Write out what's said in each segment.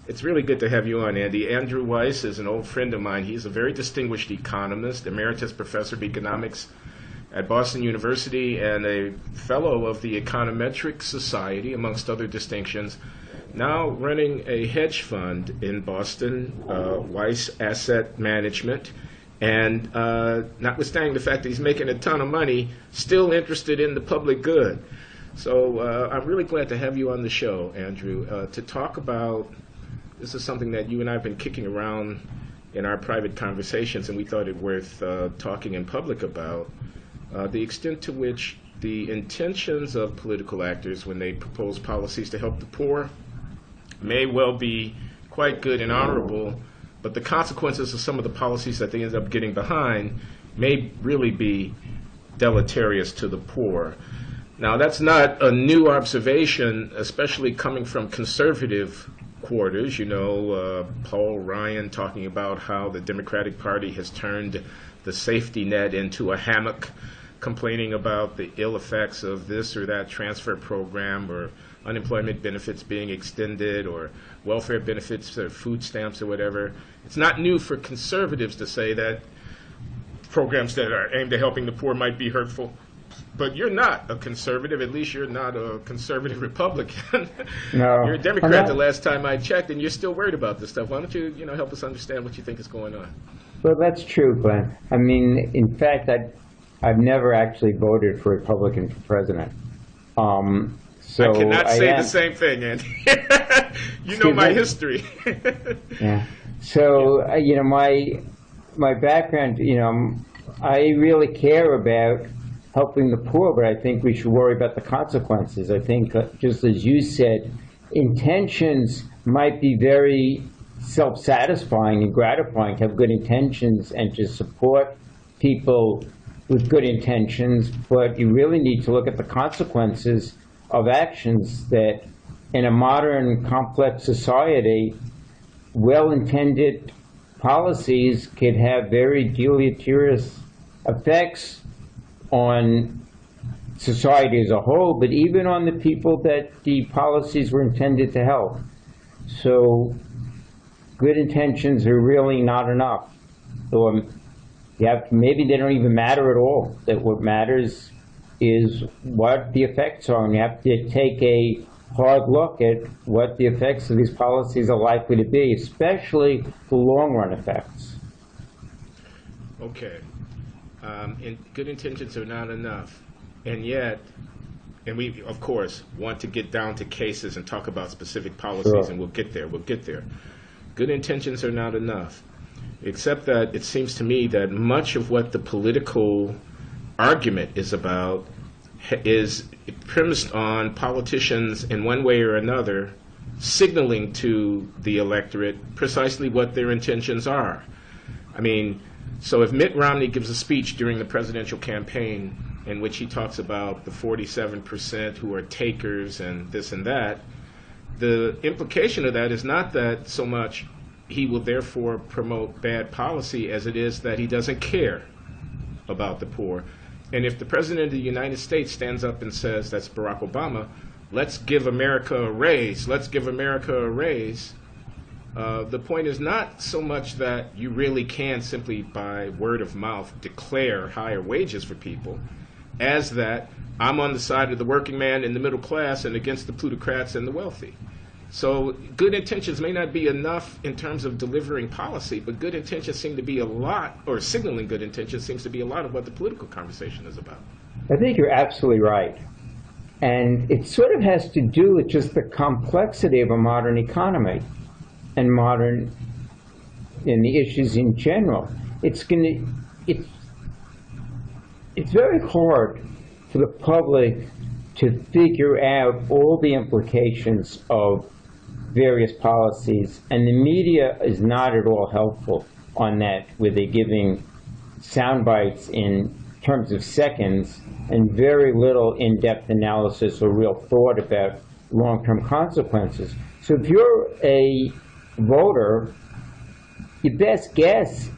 It's really good to have you on, Andy. Andrew Weiss is an old friend of mine. He's a very distinguished economist, emeritus professor of economics at Boston University, and a fellow of the Econometric Society, amongst other distinctions. Now running a hedge fund in Boston, Weiss Asset Management, and notwithstanding the fact that he's making a ton of money, still interested in the public good. So I'm really glad to have you on the show, Andrew, to talk about. This is something that you and I have been kicking around in our private conversations, and we thought it worth talking in public about the extent to which the intentions of political actors when they propose policies to help the poor may well be quite good and honorable, but the consequences of some of the policies that they end up getting behind may really be deleterious to the poor. Now, that's not a new observation, especially coming from conservative quarters. Paul Ryan talking about how the Democratic Party has turned the safety net into a hammock, complaining about the ill effects of this or that transfer program, or unemployment benefits being extended, or welfare benefits or food stamps or whatever. It's not new for conservatives to say that programs that are aimed at helping the poor might be hurtful. But you're not a conservative. At least you're not a conservative Republican. No. You're a Democrat the last time I checked, and you're still worried about this stuff. Why don't you, help us understand what you think is going on? Well, that's true, Glenn. I mean, in fact, I've never actually voted for a Republican for president. I cannot say the same thing, Andy. You know my history. Yeah. So, my background, I really care about helping the poor, but I think we should worry about the consequences. I think, just as you said, intentions might be very self-satisfying and gratifying to have good intentions and to support people with good intentions, but you really need to look at the consequences of actions that, in a modern, complex society, well-intended policies could have very deleterious effects on society as a whole, but even on the people that the policies were intended to help. So good intentions are really not enough. So maybe they don't even matter at all. That what matters is what the effects are, and you have to take a hard look at what the effects of these policies are likely to be, especially the long-run effects. Okay. And good intentions are not enough. And yet, and we, of course, want to get down to cases and talk about specific policies, Sure. And we'll get there. Good intentions are not enough, except that it seems to me that much of what the political argument is about is premised on politicians in one way or another signaling to the electorate precisely what their intentions are. I mean, so if Mitt Romney gives a speech during the presidential campaign in which he talks about the 47% who are takers and this and that, the implication of that is not that so much he will therefore promote bad policy as it is that he doesn't care about the poor. And if the President of the United States stands up and says, that's Barack Obama, let's give America a raise, the point is not so much that you really can simply by word of mouth declare higher wages for people, as that I'm on the side of the working man and the middle class and against the plutocrats and the wealthy. So good intentions may not be enough in terms of delivering policy, but good intentions seem to be a lot, or signaling good intentions seems to be a lot of what the political conversation is about. I think you're absolutely right. And it sort of has to do with just the complexity of a modern economy and the issues in general. It's very hard for the public to figure out all the implications of various policies, and the media is not at all helpful on that, where they're giving sound bites in terms of seconds and very little in-depth analysis or real thought about long-term consequences. So if you're a voter, your best guess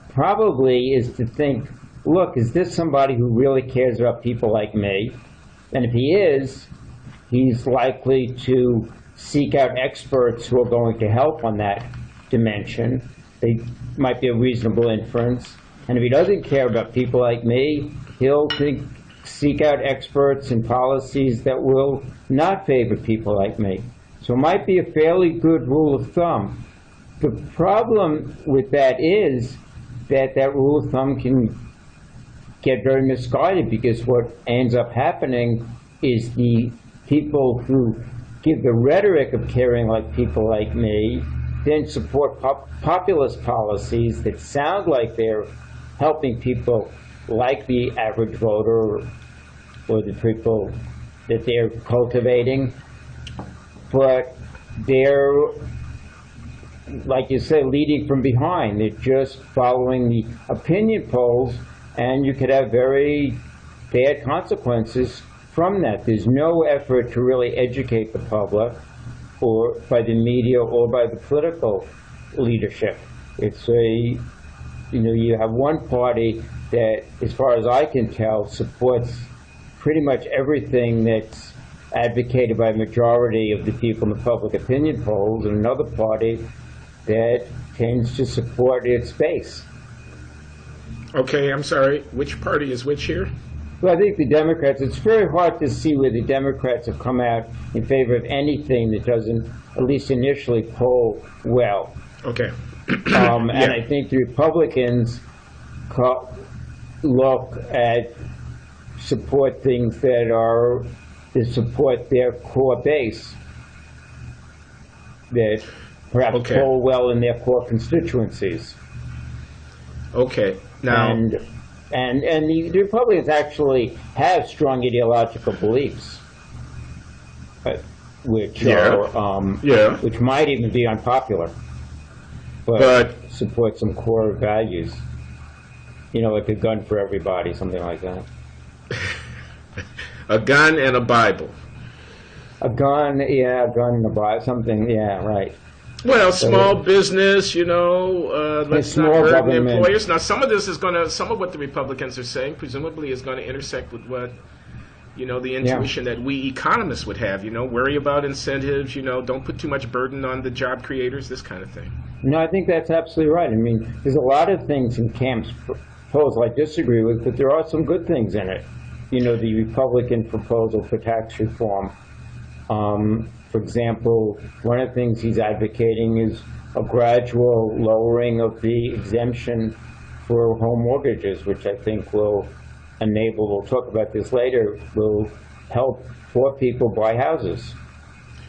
probably is to think, look, is this somebody who really cares about people like me? And if he is, he's likely to seek out experts who are going to help on that dimension. They might be a reasonable inference. And if he doesn't care about people like me, he'll seek out experts and policies that will not favor people like me. So it might be a fairly good rule of thumb. The problem with that is that that rule of thumb can get very misguided, because what ends up happening is the people who give the rhetoric of caring like people like me then support populist policies that sound like they're helping people like the average voter or the people that they're cultivating, but they're, like you say, leading from behind. They're just following the opinion polls, and you could have very bad consequences from that. There's no effort to really educate the public, or by the media or by the political leadership. It's you have one party that, as far as I can tell, supports pretty much everything that's advocated by a majority of the people in the public opinion polls, and another party that tends to support its base. Okay, I'm sorry. Which party is which here? Well, I think the Democrats, it's very hard to see where the Democrats have come out in favor of anything that doesn't, at least initially, poll well. Okay. And I think the Republicans look at support things that support their core base, that perhaps poll well in their core constituencies. Okay. Now, and the Republicans actually have strong ideological beliefs, which which might even be unpopular, but support some core values. Like a gun for everybody, something like that. A gun and a Bible. A gun and a Bible, something, right. Well, small business, let's not burden the employers. Now, some of what the Republicans are saying, presumably, is going to intersect with what, the intuition that we economists would have. Worry about incentives. Don't put too much burden on the job creators. This kind of thing. No, I think that's absolutely right. I mean, there's a lot of things in Camp's proposal I disagree with, but there are some good things in it. The Republican proposal for tax reform. For example, one of the things he's advocating is a gradual lowering of the exemption for home mortgages, which I think will enable, we'll talk about this later, will help poor people buy houses,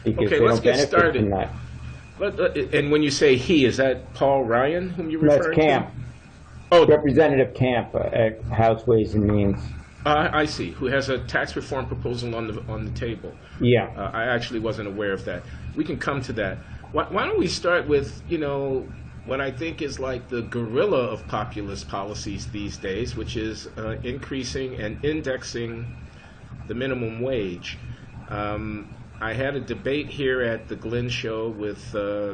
because they don't benefit from that. And when you say he, is that Paul Ryan whom you refer to? That's Camp. Oh, Representative Camp at House Ways and Means. I see. Who has a tax reform proposal on the table? Yeah. I actually wasn't aware of that. We can come to that. Why don't we start with what I think is like the gorilla of populist policies these days, which is increasing and indexing the minimum wage. I had a debate here at the Glenn Show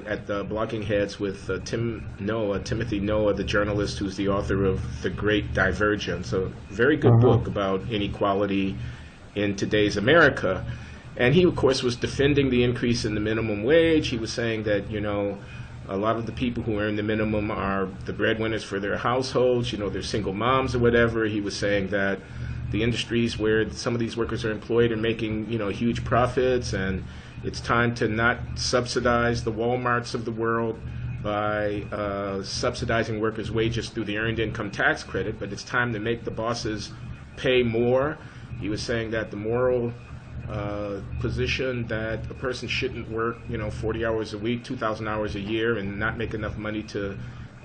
at the Blogging Heads with Timothy Noah, the journalist who's the author of The Great Divergence, a very good book about inequality in today's America. And he, of course, was defending the increase in the minimum wage. He was saying that, a lot of the people who earn the minimum are the breadwinners for their households, they're single moms or whatever. He was saying that the industries where some of these workers are employed are making, huge profits, and it's time to not subsidize the Walmarts of the world by subsidizing workers' wages through the Earned Income Tax Credit, but it's time to make the bosses pay more. He was saying that the moral position that a person shouldn't work, 40 hours a week, 2,000 hours a year, and not make enough money to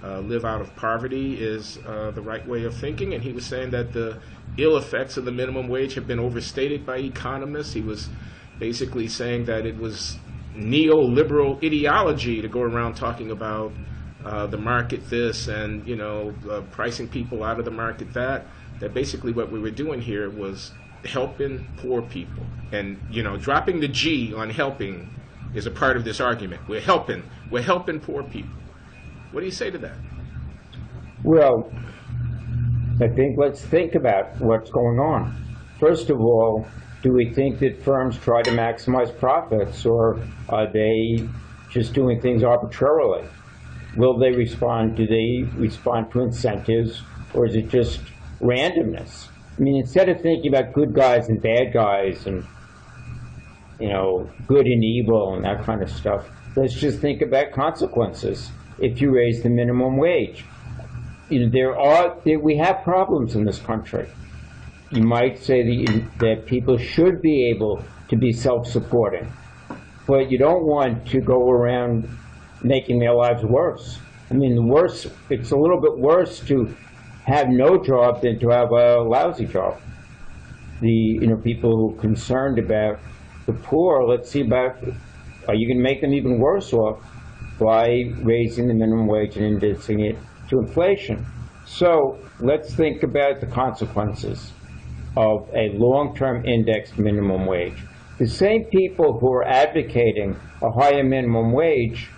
live out of poverty is the right way of thinking. And he was saying that the ill effects of the minimum wage have been overstated by economists. He was basically saying that it was neoliberal ideology to go around talking about the market this and pricing people out of the market that basically what we were doing here was helping poor people. And dropping the G on helping is a part of this argument. We're helping poor people. What do you say to that? Well, I think let's think about what's going on. First of all, Do we think that firms try to maximize profits, or are they just doing things arbitrarily? Will they respond? Do they respond to incentives, or is it just randomness? I mean, instead of thinking about good guys and bad guys and, good and evil and that kind of stuff, let's just think about consequences if you raise the minimum wage. We have problems in this country. You might say that people should be able to be self-supporting, but you don't want to go around making their lives worse. I mean, it's a little bit worse to have no job than to have a lousy job. People who are concerned about the poor, let's see about, are you going to make them even worse off by raising the minimum wage and indexing it to inflation? So let's think about the consequences of a long-term indexed minimum wage. The same people who are advocating a higher minimum wage,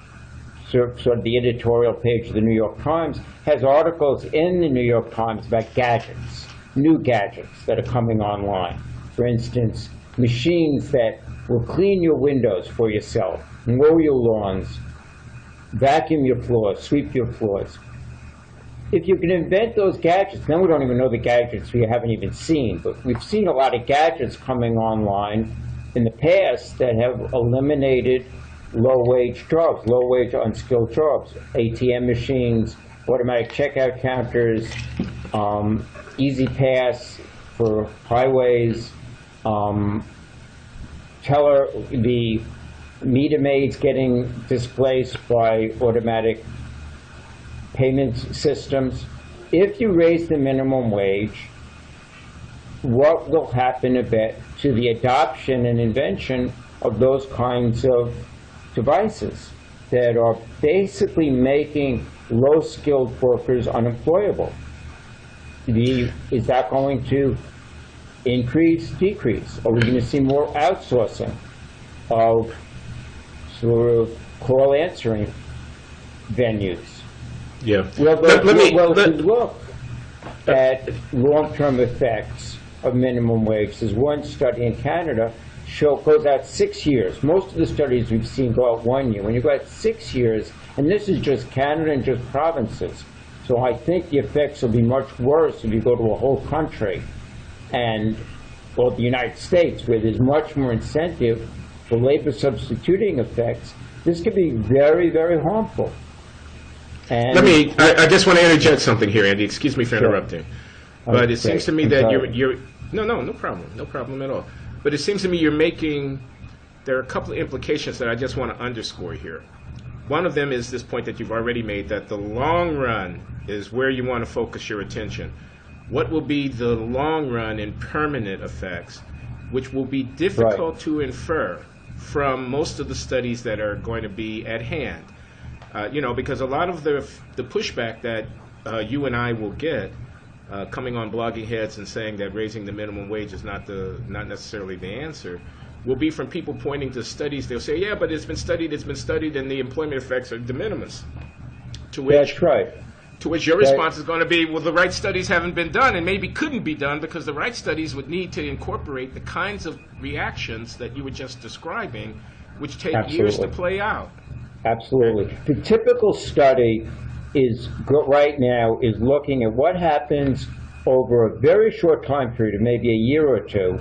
sort of the editorial page of the New York Times, has articles in the New York Times about gadgets, new gadgets that are coming online. For instance, machines that will clean your windows for yourself, mow your lawns, vacuum your floors, sweep your floors. If you can invent those gadgets, then we don't even know the gadgets we haven't even seen, but we've seen a lot of gadgets coming online in the past that have eliminated low-wage jobs, low-wage unskilled jobs, ATM machines, automatic checkout counters, Easy Pass for highways, the meter maids getting displaced by automatic payment systems. If you raise the minimum wage, what will happen to the adoption and invention of those kinds of devices that are basically making low-skilled workers unemployable? Is that going to increase, decrease? Are we going to see more outsourcing of sort of call answering venues? Yeah. If you look at long-term effects of minimum wage, there's one study in Canada goes out 6 years. Most of the studies we've seen go out 1 year. When you go out 6 years, and this is just Canada and just provinces, so I think the effects will be much worse if you go to a whole country or the United States, where there's much more incentive for labor substituting effects. This could be very, very harmful. And I just want to interject something here, Andy. Excuse me for interrupting. But it seems to me that you're no problem at all. But it seems to me there are a couple of implications that I just want to underscore here. One of them is this point that you've already made, that the long run is where you want to focus your attention. What will be the long run and permanent effects, which will be difficult to infer from most of the studies that are going to be at hand. Because a lot of the pushback that you and I will get coming on blogging heads and saying that raising the minimum wage is not necessarily the answer, will be from people pointing to studies. They'll say, yeah, but it's been studied, and the employment effects are de minimis. That's right. To which your response is going to be, well, the right studies haven't been done and maybe couldn't be done because the right studies would need to incorporate the kinds of reactions that you were just describing, which take years to play out. Absolutely. The typical study right now is looking at what happens over a very short time period, maybe a year or two,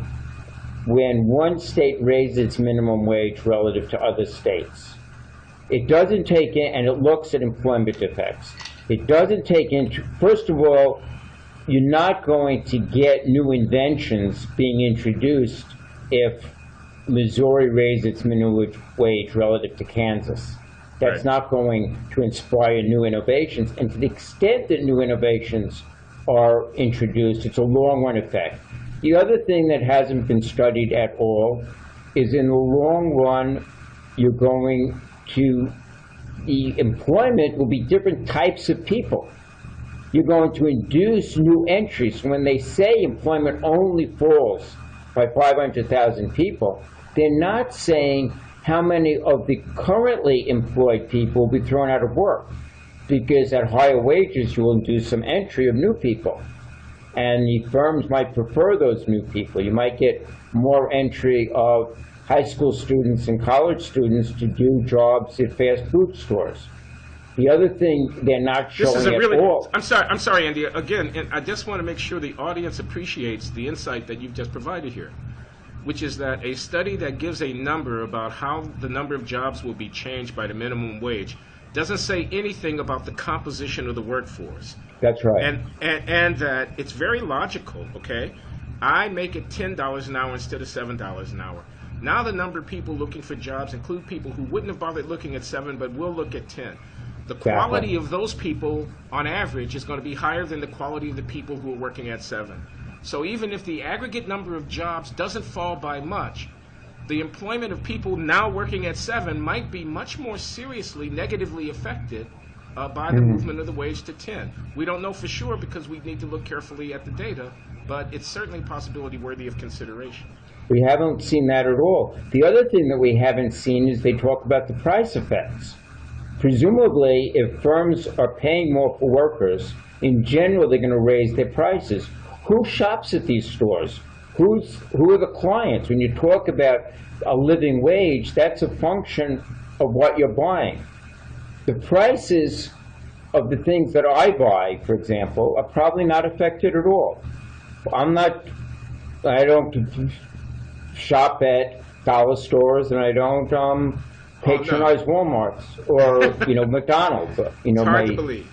when one state raises its minimum wage relative to other states. It doesn't take in, and it looks at employment effects. It doesn't take into, first of all, you're not going to get new inventions being introduced if Missouri raised its minimum wage relative to Kansas. That's not going to inspire new innovations. And to the extent that new innovations are introduced, it's a long-run effect. The other thing that hasn't been studied at all is in the long run, the employment will be different types of people. You're going to induce new entries. When they say employment only falls by 500,000 people, they're not saying how many of the currently employed people will be thrown out of work, because at higher wages you will induce some entry of new people. and the firms might prefer those new people. You might get more entry of high school students and college students to do jobs at fast food stores. The other thing they're not showing at all. I'm sorry, Andy. Again, and I just want to make sure the audience appreciates the insight that you've just provided here, which is that a study that gives a number about how the number of jobs will be changed by the minimum wage doesn't say anything about the composition of the workforce. That's right. And that it's very logical, okay? I make it $10 an hour instead of $7 an hour. Now the number of people looking for jobs include people who wouldn't have bothered looking at 7 but will look at 10. The quality of those people, on average, is going to be higher than the quality of the people who are working at 7. So even if the aggregate number of jobs doesn't fall by much, the employment of people now working at 7 might be much more seriously negatively affected by the movement of the wage to 10. We don't know for sure because we need to look carefully at the data, but it's certainly a possibility worthy of consideration. We haven't seen that at all. The other thing that we haven't seen is they talk about the price effects. Presumably, if firms are paying more for workers, in general, they're going to raise their prices. Who shops at these stores? Who are the clients? When you talk about a living wage, that's a function of what you're buying. The prices of the things that I buy, for example, are probably not affected at all. I don't shop at dollar stores, and I don't patronize Walmarts or McDonald's. It's hard to believe.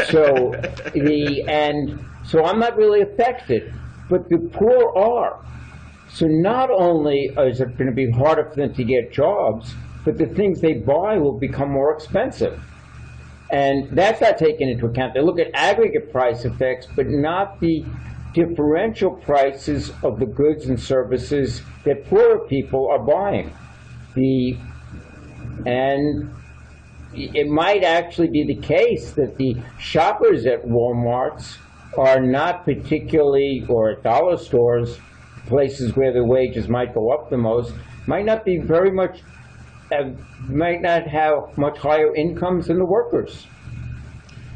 So so I'm not really affected, but the poor are. So not only is it going to be harder for them to get jobs, but the things they buy will become more expensive. And that's not taken into account. They look at aggregate price effects, but not the differential prices of the goods and services that poorer people are buying. And it might actually be the case that the shoppers at Walmarts are not particularly, or at dollar stores, places where the wages might go up the most, might not have much higher incomes than the workers.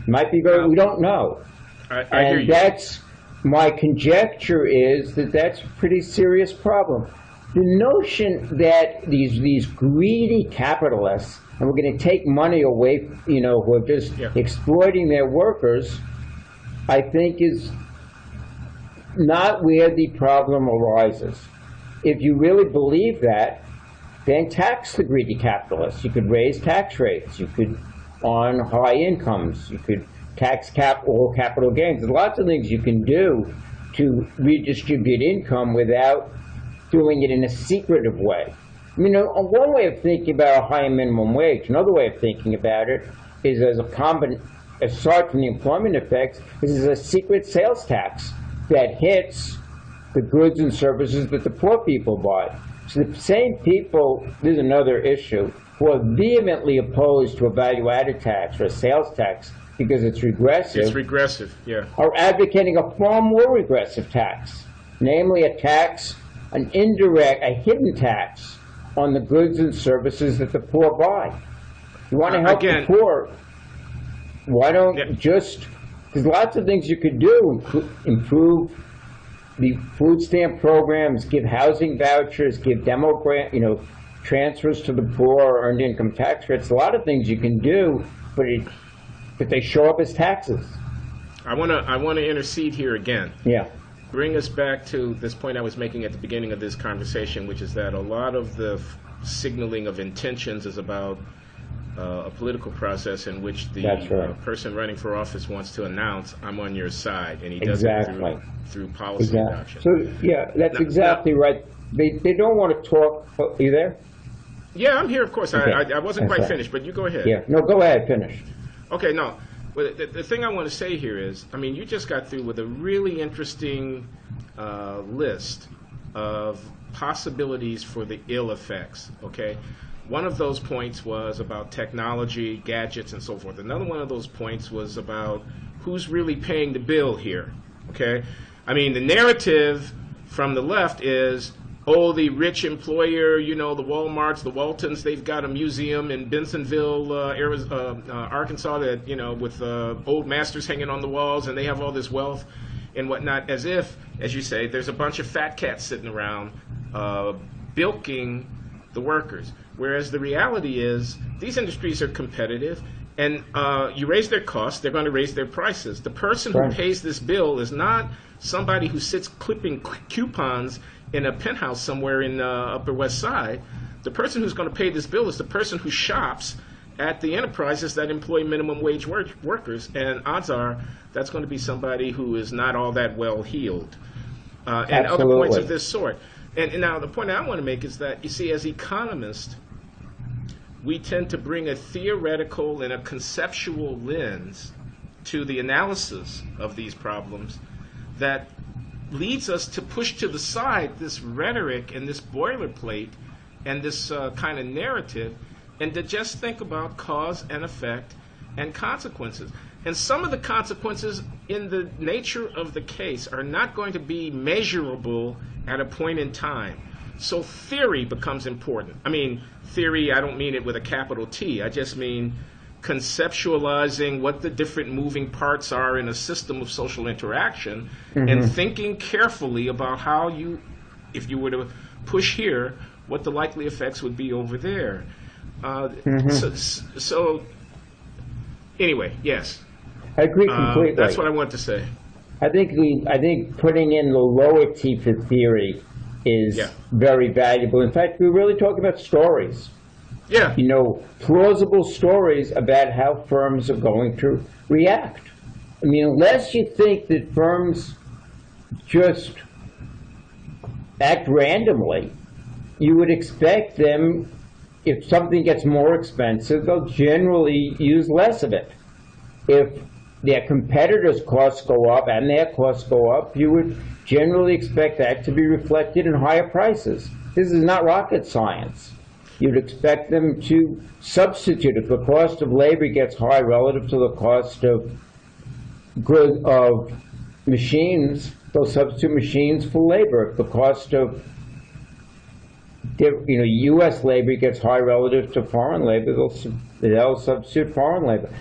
Might be we don't know. I hear you. That's my conjecture is that that's a pretty serious problem. The notion that these greedy capitalists, and we're going to take money away, who are just exploiting their workers, I think is not where the problem arises. If you really believe that, then tax the greedy capitalists. You could raise tax rates. You could, on high incomes, you could tax all capital gains. There's lots of things you can do to redistribute income without doing it in a secretive way. One way of thinking about a high minimum wage, another way of thinking about it is aside from the employment effects, this is a secret sales tax that hits the goods and services that the poor people buy. So the same people, there's another issue, who are vehemently opposed to a value-added tax or a sales tax because it's regressive. It's regressive, yeah. Are advocating a far more regressive tax, namely an indirect, a hidden tax on the goods and services that the poor buy. You want to help the poor, why don't there's lots of things you could do, improve the food stamp programs, give housing vouchers, give demo grant, transfers to the poor, earned income tax rates, a lot of things you can do, but they show up as taxes. I want to intercede here again. Yeah. Bring us back to this point I was making at the beginning of this conversation, which is that a lot of the signaling of intentions is about a political process in which the person running for office wants to announce, I'm on your side, and he does it through policy adoption. So, that's exactly right. They don't want to talk. Are you there? Yeah, I'm here, of course. Okay. I wasn't quite finished, but you go ahead. Yeah, no, go ahead, finish. Okay, no. Well, the thing I want to say here is, you just got through with a really interesting list of possibilities for the ill effects, okay? One of those points was about technology, gadgets, and so forth. Another one of those points was about who's really paying the bill here, okay? The narrative from the left is, the rich employer, the Walmarts, the Waltons, they've got a museum in Bensonville, Arkansas that, with old masters hanging on the walls, and they have all this wealth. and whatnot, as if, as you say, there's a bunch of fat cats sitting around bilking the workers. Whereas the reality is these industries are competitive, and you raise their costs, they're going to raise their prices. The person who pays this bill is not somebody who sits clipping coupons in a penthouse somewhere in Upper West Side. The person who's going to pay this bill is the person who shops at the enterprises that employ minimum wage workers, and odds are that's going to be somebody who is not all that well heeled, and other points of this sort. And now the point I want to make is that, you see, as economists, we tend to bring a theoretical and a conceptual lens to the analysis of these problems that leads us to push to the side this rhetoric and this boilerplate and this kind of narrative, and to just think about cause and effect and consequences. And some of the consequences in the nature of the case are not going to be measurable at a point in time. So theory becomes important. I mean, theory, I don't mean it with a capital T. I just mean conceptualizing what the different moving parts are in a system of social interaction, and thinking carefully about how you, if you were to push here, what the likely effects would be over there. So anyway, yes. I agree completely. That's what I want to say. I think putting in the lower T for theory is very valuable. In fact, we're really talking about stories. Yeah. You know, plausible stories about how firms are going to react. I mean, unless you think that firms just act randomly, you would expect them, if something gets more expensive, they'll generally use less of it. If their competitors' costs go up and their costs go up, you would generally expect that to be reflected in higher prices. This is not rocket science. You'd expect them to substitute. If the cost of labor gets high relative to the cost of machines, they'll substitute machines for labor. If the cost of U.S. labor gets high relative to foreign labor, they'll substitute foreign labor.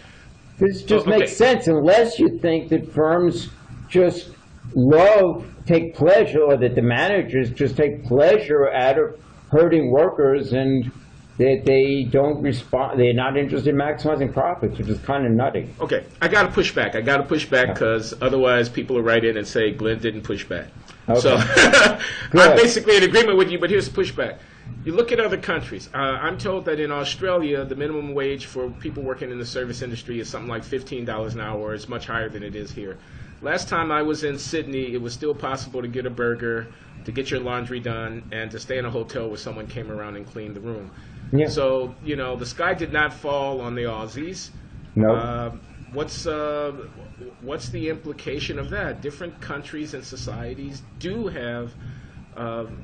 This just makes sense, unless you think that firms just take pleasure, or that the managers just take pleasure out of hurting workers, and that they don't respond, they're not interested in maximizing profits, which is kind of nutty. Okay, I got to push back. Because otherwise people will write in and say Glenn didn't push back. Okay. So I'm basically in agreement with you, but here's the pushback. You look at other countries. I'm told that in Australia, the minimum wage for people working in the service industry is something like $15 an hour. It's much higher than it is here. Last time I was in Sydney, it was still possible to get a burger, to get your laundry done, and to stay in a hotel where someone came around and cleaned the room. Yeah. So, the sky did not fall on the Aussies. No. What's the implication of that? Different countries and societies do have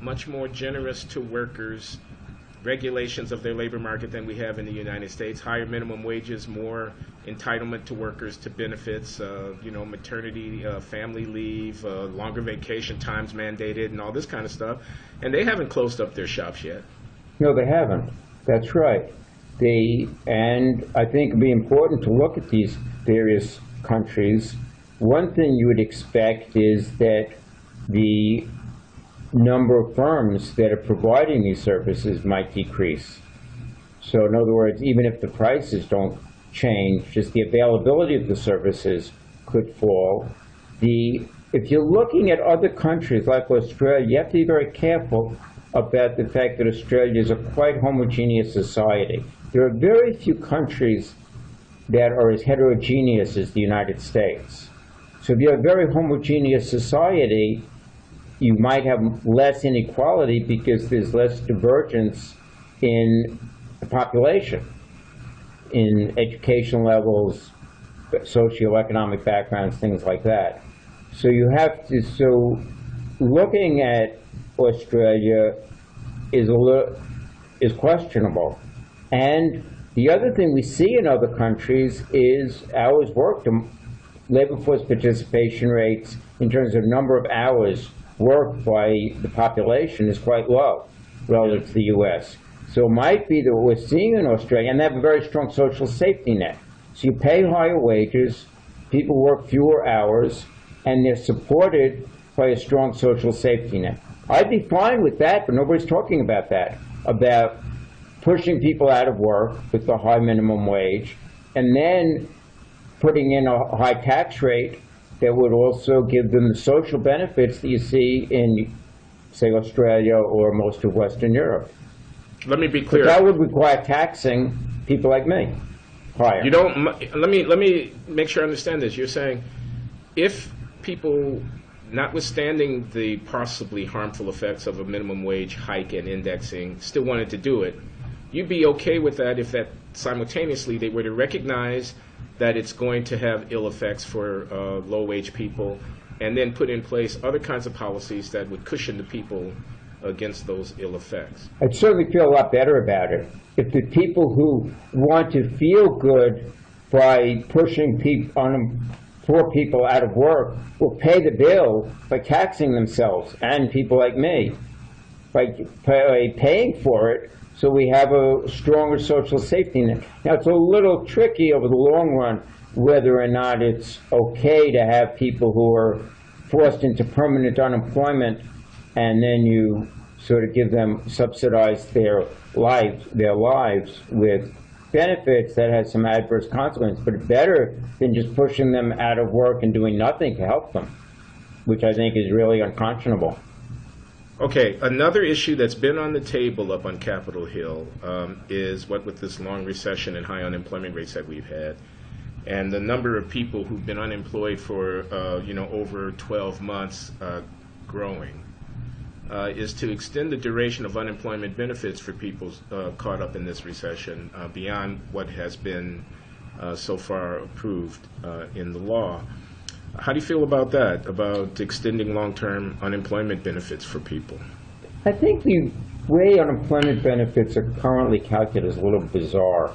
much more generous to workers regulations of their labor market than we have in the United States. Higher minimum wages, more entitlement to workers to benefits, maternity, family leave, longer vacation times mandated, and all this kind of stuff. And they haven't closed up their shops yet. No, they haven't. That's right. And I think it'd be important to look at these various countries. One thing you would expect is that the number of firms that are providing these services might decrease. So in other words, even if the prices don't change, just the availability of the services could fall. If you're looking at other countries like Australia, you have to be very careful about the fact that Australia is a quite homogeneous society. There are very few countries that are as heterogeneous as the United States. So if you have a very homogeneous society, you might have less inequality because there's less divergence in the population, in education levels, socioeconomic backgrounds, things like that. So looking at Australia is questionable. And the other thing we see in other countries is hours worked. Labor force participation rates in terms of number of hours worked by the population is quite low relative to the U.S. So it might be that what we're seeing in Australia, and they have a very strong social safety net. So you pay higher wages, people work fewer hours, and they're supported by a strong social safety net. I'd be fine with that, but nobody's talking about that, about pushing people out of work with the high minimum wage, and then putting in a high tax rate that would also give them the social benefits that you see in, say, Australia or most of Western Europe. Let me be clear. But that would require taxing people like me higher. You don't. Let me make sure I understand this. You're saying if people, notwithstanding the possibly harmful effects of a minimum wage hike and indexing, still wanted to do it, you'd be okay with that if that simultaneously they were to recognize that it's going to have ill effects for low-wage people, and then put in place other kinds of policies that would cushion the people against those ill effects. I'd certainly feel a lot better about it if the people who want to feel good by pushing poor people out of work will pay the bill by taxing themselves and people like me by paying for it, so we have a stronger social safety net. Now, it's a little tricky over the long run whether or not it's okay to have people who are forced into permanent unemployment and then you sort of give them, subsidize their lives with benefits that has some adverse consequences, but better than just pushing them out of work and doing nothing to help them, which I think is really unconscionable. Okay, another issue that's been on the table up on Capitol Hill is what with this long recession and high unemployment rates that we've had, and the number of people who've been unemployed for over 12 months growing, is to extend the duration of unemployment benefits for people caught up in this recession beyond what has been so far approved in the law. How do you feel about that, about extending long-term unemployment benefits for people? I think the way unemployment benefits are currently calculated is a little bizarre.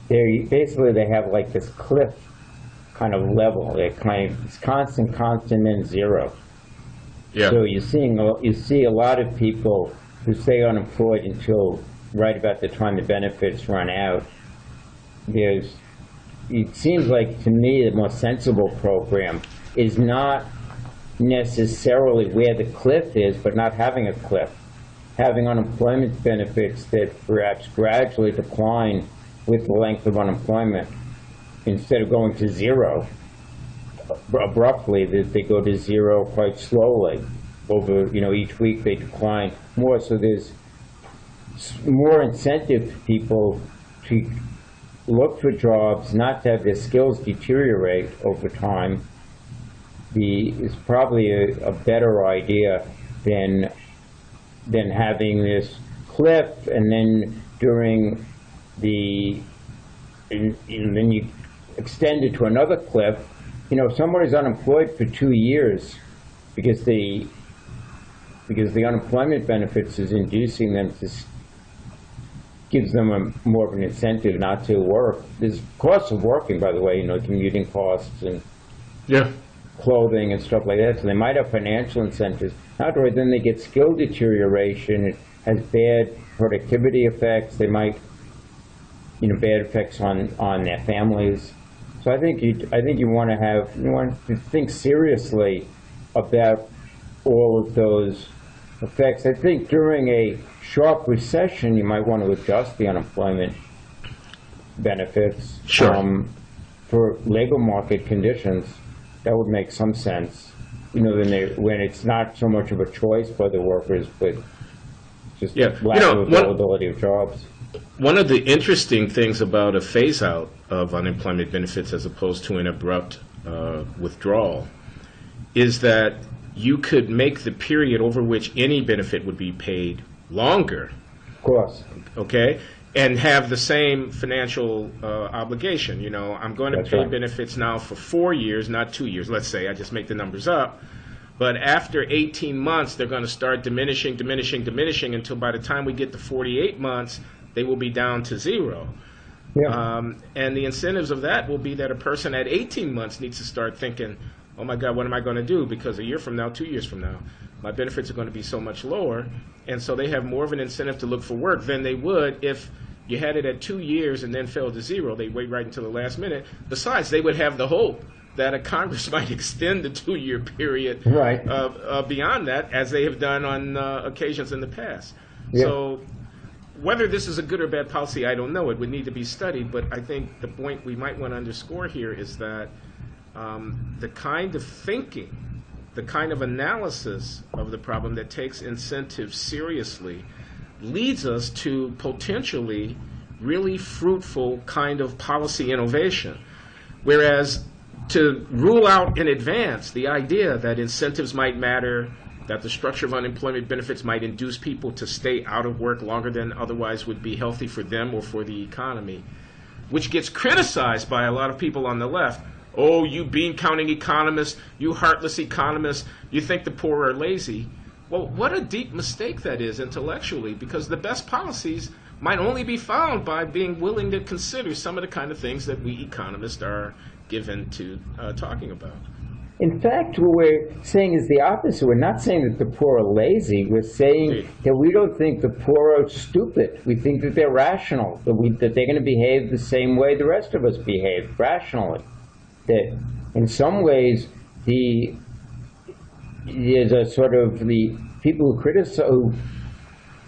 They have like this cliff kind of level. It's constant, and zero. Yeah. So you see a lot of people who stay unemployed until right about the time the benefits run out. It seems like to me the most sensible program is not necessarily where the cliff is, but not having a cliff. Having unemployment benefits that perhaps gradually decline with the length of unemployment instead of going to zero abruptly, that they go to zero quite slowly. Over each week they decline more, so there's more incentive for people to look for jobs, not to have their skills deteriorate over time. Is probably a better idea than having this cliff, and then then you extend it to another cliff. If someone is unemployed for 2 years because the unemployment benefits is inducing them to, gives them more of an incentive not to work. There's costs of working, by the way, commuting costs and clothing and stuff like that. So they might have financial incentives. However, then they get skill deterioration. It has bad productivity effects. They might, bad effects on their families. So I think you want to think seriously about all of those effects. I think during a sharp recession, you might want to adjust the unemployment benefits for labor market conditions. That would make some sense. When it's not so much of a choice by the workers, but just lack of availability of jobs. One of the interesting things about a phase-out of unemployment benefits as opposed to an abrupt withdrawal is that you could make the period over which any benefit would be paid longer. Of course. Okay? And have the same financial obligation. I'm going to pay benefits now for 4 years, not 2 years. Let's say I just make the numbers up. But after 18 months, they're going to start diminishing until by the time we get to 48 months, they will be down to zero. Yeah. And the incentives of that will be that a person at 18 months needs to start thinking, oh my God, what am I going to do? Because a year from now, 2 years from now, my benefits are going to be so much lower. And so they have more of an incentive to look for work than they would if you had it at 2 years and then fell to zero. They wait right until the last minute. Besides, they would have the hope that a Congress might extend the 2-year period Right. Beyond that, as they have done on occasions in the past. Yeah. So whether this is a good or bad policy, I don't know. It would need to be studied. But I think the point we might want to underscore here is that the kind of thinking, the kind of analysis of the problem that takes incentives seriously leads us to potentially really fruitful kind of policy innovation. Whereas to rule out in advance the idea that incentives might matter, that the structure of unemployment benefits might induce people to stay out of work longer than otherwise would be healthy for them or for the economy, which gets criticized by a lot of people on the left. Oh, you bean-counting economists, you heartless economists, you think the poor are lazy. Well, what a deep mistake that is intellectually, because the best policies might only be found by being willing to consider some of the kind of things that we economists are given to talking about. In fact, what we're saying is the opposite. We're not saying that the poor are lazy. We're saying that we don't think the poor are stupid. We think that they're rational, that they're going to behave the same way the rest of us behave, rationally. That in some ways, there's a sort of the people who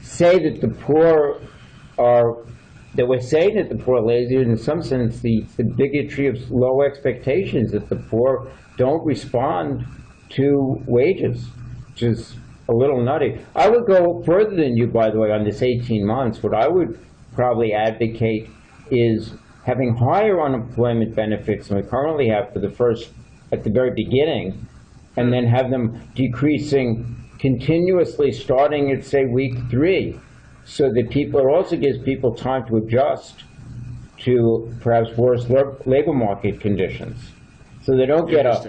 say that the poor are, that we're saying that the poor are lazy, in some sense the bigotry of low expectations, that the poor don't respond to wages, which is a little nutty. I would go further than you, by the way, on this 18 months. What I would probably advocate is having higher unemployment benefits than we currently have at the very beginning, and then have them decreasing continuously starting at, say, week 3, so that it also gives people time to adjust to perhaps worse labor market conditions. So they don't get up.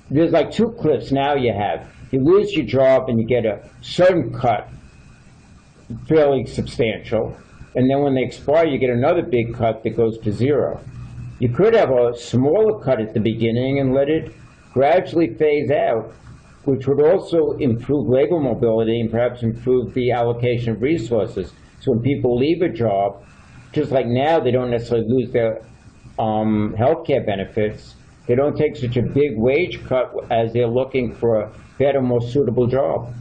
There's like 2 cliffs now you have. You lose your job and you get a certain cut, fairly substantial, and then when they expire you get another big cut that goes to 0. You could have a smaller cut at the beginning and let it gradually phase out, which would also improve labor mobility and perhaps improve the allocation of resources. So when people leave a job, just like now they don't necessarily lose their health care benefits, they don't take such a big wage cut as they're looking for a better, more suitable job.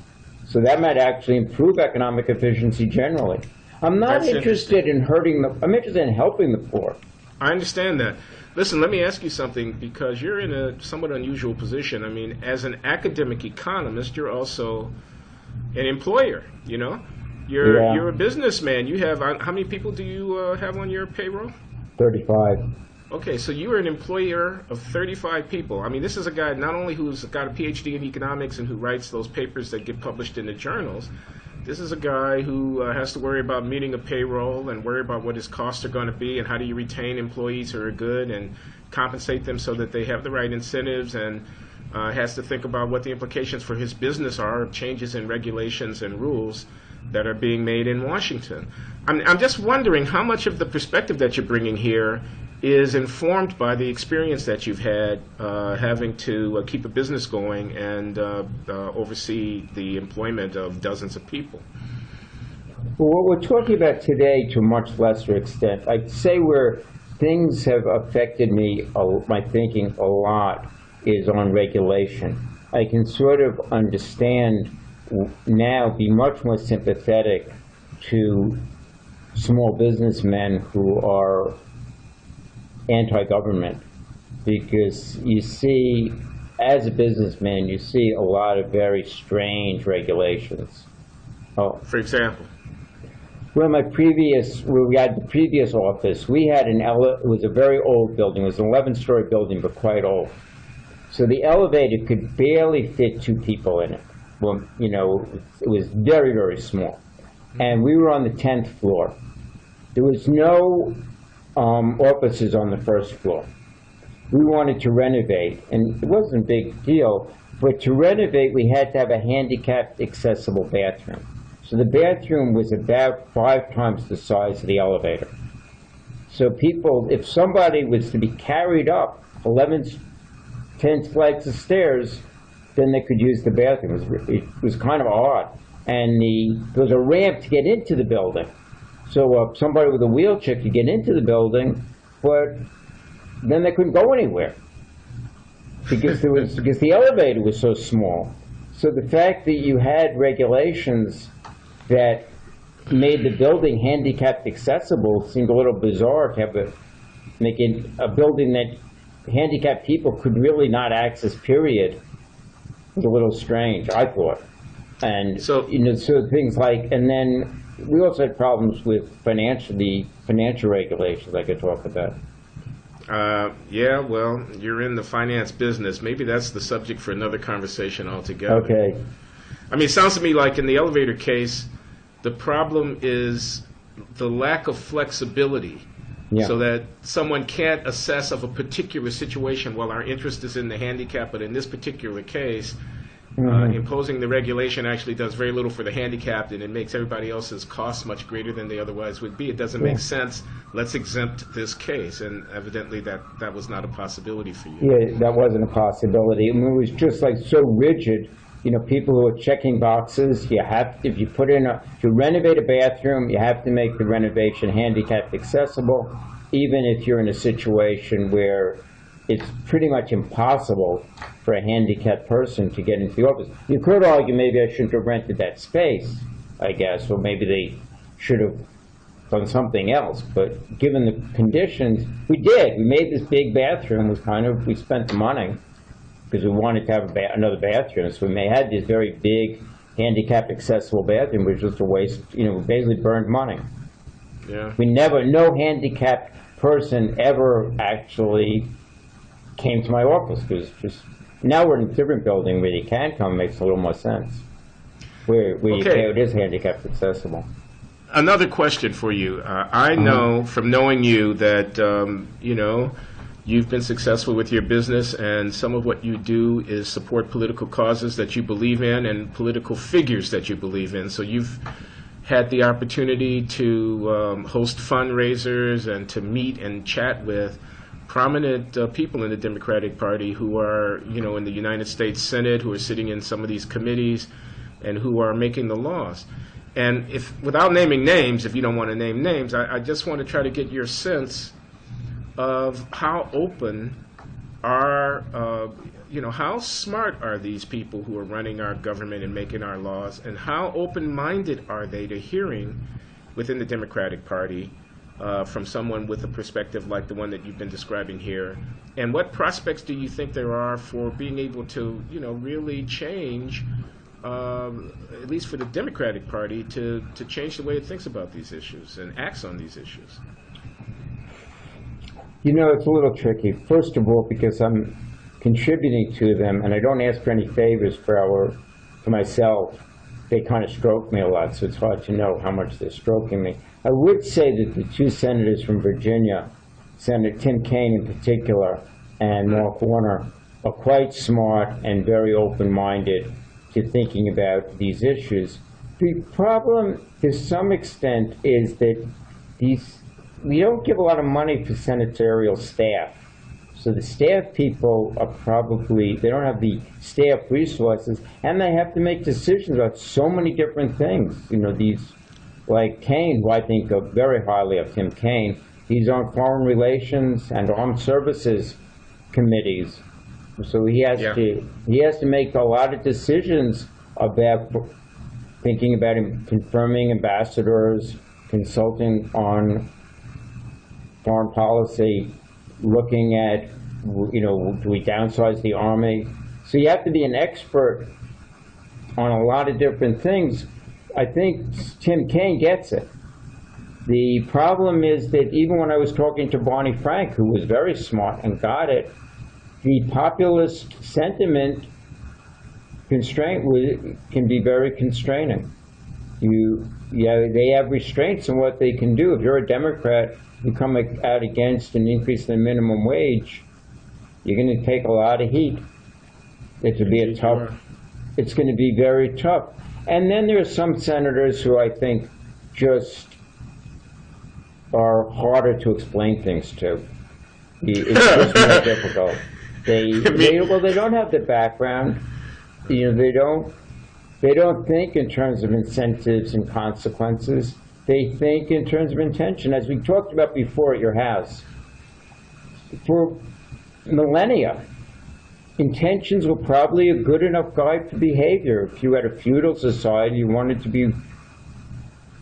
So that might actually improve economic efficiency generally. I'm not interested in I'm interested in helping the poor. I understand that. Listen, let me ask you something, because you're in a somewhat unusual position. I mean, as an academic economist, you're also an employer, you know? You're a businessman. You have, how many people do you have on your payroll? 35. Okay, so you are an employer of 35 people. I mean, this is a guy not only who's got a PhD in economics and who writes those papers that get published in the journals. This is a guy who has to worry about meeting a payroll and worry about what his costs are going to be and how do you retain employees who are good and compensate them so that they have the right incentives, and has to think about what the implications for his business are of changes in regulations and rules that are being made in Washington. I'm just wondering how much of the perspective that you're bringing here is informed by the experience that you've had having to keep a business going and oversee the employment of dozens of people. Well, what we're talking about today, to a much lesser extent, I'd say where things have affected me, my thinking a lot, is on regulation. I can sort of understand now, be much more sympathetic to small businessmen who are anti-government, because you see, as a businessman, you see a lot of very strange regulations. For example? Well, where we had the previous office, we had it was a very old building. It was an 11-story building, but quite old. So the elevator could barely fit 2 people in it. Well, you know, it was very, very small. And we were on the 10th floor. There was no offices on the 1st floor. We wanted to renovate, and it wasn't a big deal, but to renovate we had to have a handicapped accessible bathroom. So the bathroom was about 5 times the size of the elevator. So people, if somebody was to be carried up 10 flights of stairs, then they could use the bathroom. It was kind of odd. And there was a ramp to get into the building. So somebody with a wheelchair could get into the building, but then they couldn't go anywhere because the elevator was so small. So the fact that you had regulations that made the building handicapped accessible seemed a little bizarre to have making a building that handicapped people could really not access, period. Was a little strange, I thought. And so things like, and then we also had problems with the financial regulations I could talk about. Yeah, well, you're in the finance business. Maybe that's the subject for another conversation altogether. Okay. I mean, it sounds to me like in the elevator case, the problem is the lack of flexibility. Yeah. So that someone can't assess of a particular situation, well, our interest is in the handicap, but in this particular case, imposing the regulation actually does very little for the handicapped, and it makes everybody else's costs much greater than they otherwise would be. It doesn't make sense. Let's exempt this case, and evidently that was not a possibility for you. Yeah, that wasn't a possibility. I mean, it was just like so rigid. You know, people who are checking boxes, if you renovate a bathroom, you have to make the renovation handicap accessible, even if you're in a situation where it's pretty much impossible for a handicapped person to get into the office. You could argue maybe I shouldn't have rented that space, I guess, or maybe they should have done something else. But given the conditions, we did. We made this big bathroom. We spent the money because we wanted to have another bathroom. So we had this very big, handicap accessible bathroom, which was just a waste. We basically burned money. Yeah. No handicapped person ever actually came to my office, because now we're in a different building where you can come. It makes a little more sense. Where it is handicapped accessible. Another question for you. I know from knowing you that you've been successful with your business, and some of what you do is support political causes that you believe in and political figures that you believe in. So you've had the opportunity to host fundraisers and to meet and chat with prominent people in the Democratic Party who are, in the United States Senate, who are sitting in some of these committees, and who are making the laws. And without naming names, if you don't want to name names, I just want to try to get your sense of how open how smart are these people who are running our government and making our laws, and how open-minded are they to hearing within the Democratic Party from someone with a perspective like the one that you've been describing here, and what prospects do you think there are for being able to, really change, at least for the Democratic Party, to change the way it thinks about these issues and acts on these issues? It's a little tricky. First of all, because I'm contributing to them, and I don't ask for any favors for myself. They kind of stroke me a lot, so it's hard to know how much they're stroking me. I would say that the two senators from Virginia, Senator Tim Kaine in particular, and Mark Warner, are quite smart and very open-minded to thinking about these issues. The problem, to some extent, is that we don't give a lot of money for senatorial staff. So the staff people they don't have the staff resources, and they have to make decisions about so many different things. Like Kaine, who I think very highly of Tim Kaine, he's on foreign relations and armed services committees. So he has to make a lot of decisions about thinking about confirming ambassadors, consulting on foreign policy, looking at, do we downsize the army? So you have to be an expert on a lot of different things. I think Tim Kaine gets it. The problem is that even when I was talking to Barney Frank, who was very smart and got it, the populist sentiment constraint can be very constraining. They have restraints on what they can do. If you're a Democrat, you come out against an increase in the minimum wage, you're going to take a lot of heat. It's going to be very tough. And then there are some senators who I think just are harder to explain things to. It's just more difficult. They don't have the background. They don't think in terms of incentives and consequences. They think in terms of intention, as we talked about before at your house. For millennia, intentions were probably a good enough guide for behavior. If you had a feudal society, you wanted to be,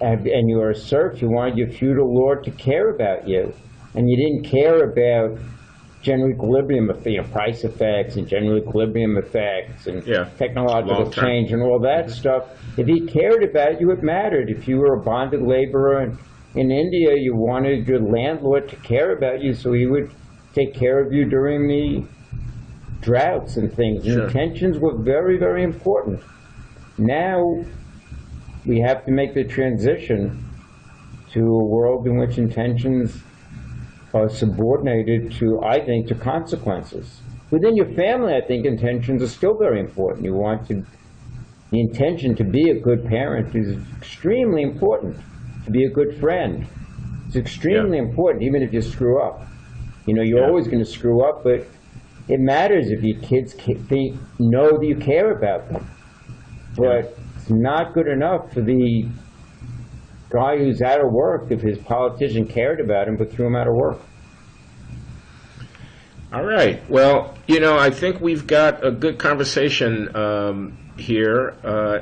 and you were a serf, you wanted your feudal lord to care about you. And you didn't care about general equilibrium, price effects and general equilibrium effects and technological change and all that stuff. If he cared about you, it mattered. If you were a bonded laborer in India, you wanted your landlord to care about you, so he would take care of you during the droughts and things. Sure. Intentions were very, very important. Now we have to make the transition to a world in which intentions are subordinated to, I think, to consequences. Within your family, I think intentions are still very important. You want to, the intention to be a good parent is extremely important. To be a good friend, it's extremely important, even if you screw up. You know, you're always going to screw up, but it matters if your kids know that you care about them. But it's not good enough for the guy who's out of work if his politician cared about him but threw him out of work. All right. Well, you know, I think we've got a good conversation here,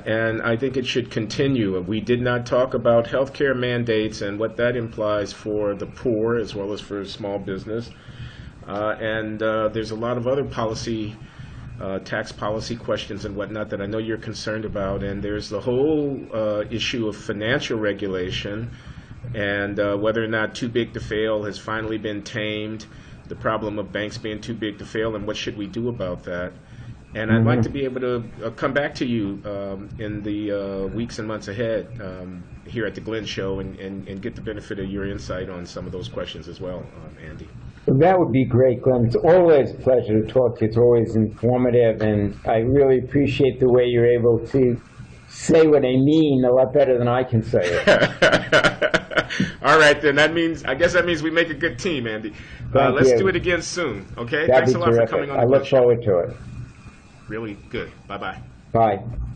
and I think it should continue. We did not talk about healthcare mandates and what that implies for the poor as well as for small business. And there's a lot of other policy, tax policy questions and whatnot that I know you're concerned about. And there's the whole issue of financial regulation and whether or not too big to fail has finally been tamed, the problem of banks being too big to fail, and what should we do about that. And I'd like to be able to come back to you in the weeks and months ahead here at the Glenn Show and get the benefit of your insight on some of those questions as well, Andy. Well, that would be great, Glenn. It's always a pleasure to talk to you. It's always informative, and I really appreciate the way you're able to say what I mean a lot better than I can say it. All right, then. I guess that means we make a good team, Andy. Let's do it again soon, okay? That'd Thanks a lot terrific. for coming on the I look show. forward to it. Really good. Bye-bye. Bye.